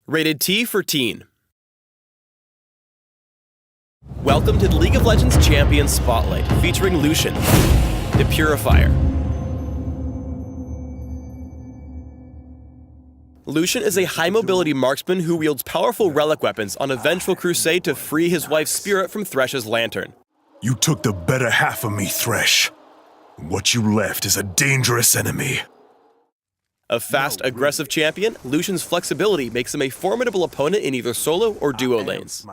Rated T for Teen. Welcome to the League of Legends Champion Spotlight, featuring Lucian, the Purifier. Lucian is a high-mobility marksman who wields powerful relic weapons on a vengeful crusade to free his wife's spirit from Thresh's lantern. You took the better half of me, Thresh. What you left is a dangerous enemy. A fast, aggressive champion, Lucian's flexibility makes him a formidable opponent in either solo or duo lanes.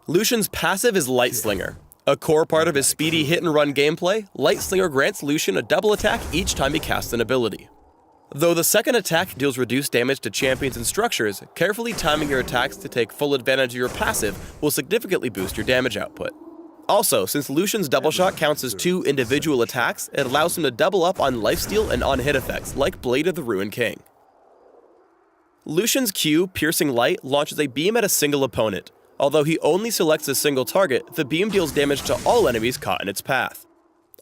Lucian's passive is Light Slinger. A core part of his speedy hit-and-run gameplay, Light Slinger grants Lucian a double attack each time he casts an ability. Though the second attack deals reduced damage to champions and structures, carefully timing your attacks to take full advantage of your passive will significantly boost your damage output. Also, since Lucian's double shot counts as 2 individual attacks, it allows him to double up on lifesteal and on-hit effects, like Blade of the Ruined King. Lucian's Q, Piercing Light, launches a beam at a single opponent. Although he only selects a single target, the beam deals damage to all enemies caught in its path.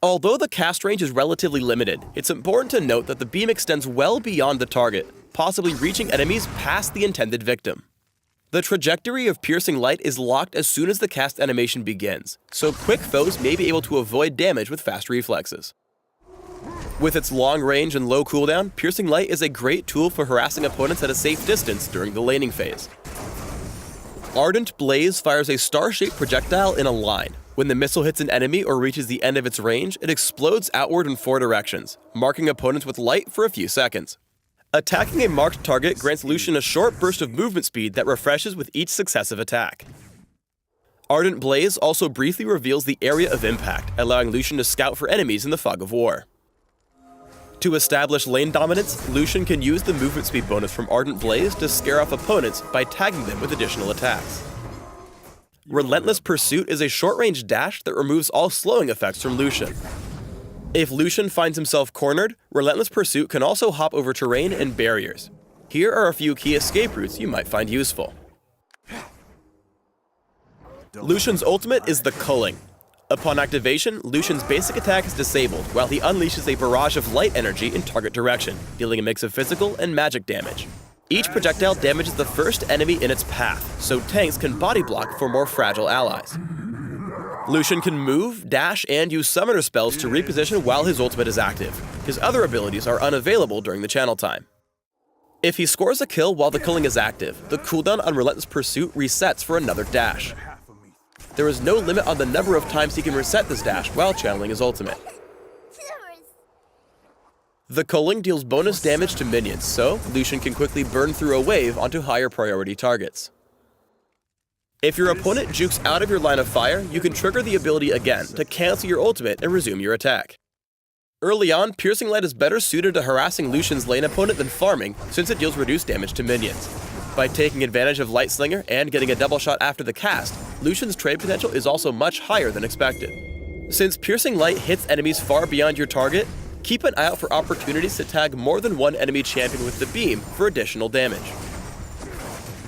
Although the cast range is relatively limited, it's important to note that the beam extends well beyond the target, possibly reaching enemies past the intended victim. The trajectory of Piercing Light is locked as soon as the cast animation begins, so quick foes may be able to avoid damage with fast reflexes. With its long range and low cooldown, Piercing Light is a great tool for harassing opponents at a safe distance during the laning phase. Ardent Blaze fires a star-shaped projectile in a line. When the missile hits an enemy or reaches the end of its range, it explodes outward in 4 directions, marking opponents with light for a few seconds. Attacking a marked target grants Lucian a short burst of movement speed that refreshes with each successive attack. Ardent Blaze also briefly reveals the area of impact, allowing Lucian to scout for enemies in the fog of war. To establish lane dominance, Lucian can use the movement speed bonus from Ardent Blaze to scare off opponents by tagging them with additional attacks. Relentless Pursuit is a short-range dash that removes all slowing effects from Lucian. If Lucian finds himself cornered, Relentless Pursuit can also hop over terrain and barriers. Here are a few key escape routes you might find useful. Lucian's ultimate is the Culling. Upon activation, Lucian's basic attack is disabled, while he unleashes a barrage of light energy in target direction, dealing a mix of physical and magic damage. Each projectile damages the first enemy in its path, so tanks can body block for more fragile allies. Lucian can move, dash, and use summoner spells to reposition while his ultimate is active. His other abilities are unavailable during the channel time. If he scores a kill while the Culling is active, the cooldown on Relentless Pursuit resets for another dash. There is no limit on the number of times he can reset this dash while channeling his ultimate. The Culling deals bonus damage to minions, so Lucian can quickly burn through a wave onto higher priority targets. If your opponent jukes out of your line of fire, you can trigger the ability again to cancel your ultimate and resume your attack. Early on, Piercing Light is better suited to harassing Lucian's lane opponent than farming, since it deals reduced damage to minions. By taking advantage of Light Slinger and getting a double shot after the cast, Lucian's trade potential is also much higher than expected. Since Piercing Light hits enemies far beyond your target, keep an eye out for opportunities to tag more than one enemy champion with the beam for additional damage.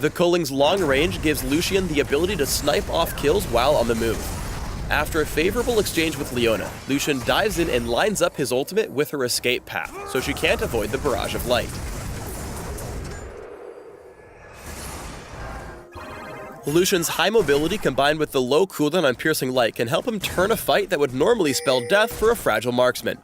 The Culling's long range gives Lucian the ability to snipe off kills while on the move. After a favorable exchange with Leona, Lucian dives in and lines up his ultimate with her escape path, so she can't avoid the barrage of light. Lucian's high mobility combined with the low cooldown on Piercing Light can help him turn a fight that would normally spell death for a fragile marksman.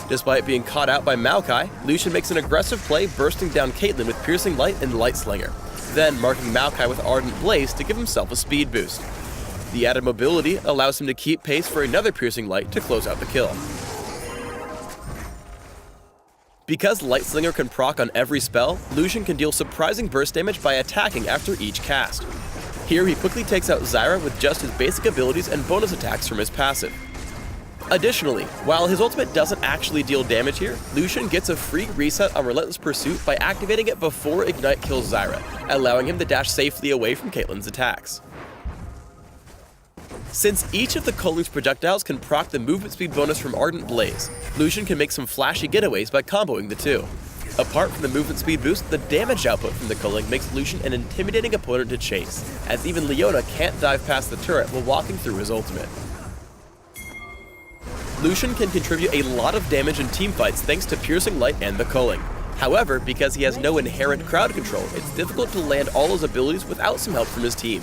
Despite being caught out by Maokai, Lucian makes an aggressive play bursting down Caitlyn with Piercing Light and Light Slinger, then marking Maokai with Ardent Blaze to give himself a speed boost. The added mobility allows him to keep pace for another Piercing Light to close out the kill. Because Light Slinger can proc on every spell, Lucian can deal surprising burst damage by attacking after each cast. Here he quickly takes out Zyra with just his basic abilities and bonus attacks from his passive. Additionally, while his ultimate doesn't actually deal damage here, Lucian gets a free reset on Relentless Pursuit by activating it before Ignite kills Zyra, allowing him to dash safely away from Caitlyn's attacks. Since each of the Culling's projectiles can proc the movement speed bonus from Ardent Blaze, Lucian can make some flashy getaways by comboing the two. Apart from the movement speed boost, the damage output from the Culling makes Lucian an intimidating opponent to chase, as even Leona can't dive past the turret while walking through his ultimate. Lucian can contribute a lot of damage in teamfights thanks to Piercing Light and the Culling. However, because he has no inherent crowd control, it's difficult to land all his abilities without some help from his team.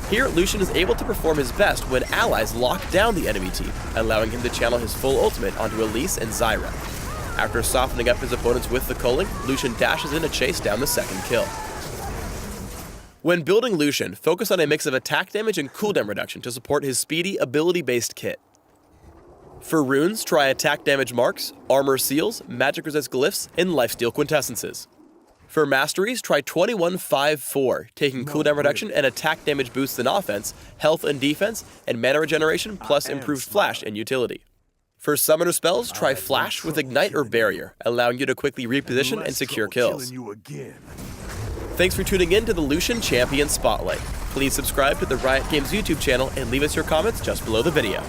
Here, Lucian is able to perform his best when allies lock down the enemy team, allowing him to channel his full ultimate onto Elise and Zyra. After softening up his opponents with the culling, Lucian dashes in to chase down the second kill. When building Lucian, focus on a mix of attack damage and cooldown reduction to support his speedy, ability-based kit. For runes, try attack damage marks, armor seals, magic resist glyphs, and lifesteal quintessences. For masteries, try 21-5-4, taking cooldown reduction and attack damage boosts in offense, health and defense, and mana regeneration plus improved flash and utility. For summoner spells, try flash with ignite or barrier, allowing you to quickly reposition and secure kills. Thanks for tuning in to the Lucian Champion Spotlight. Please subscribe to the Riot Games YouTube channel and leave us your comments just below the video.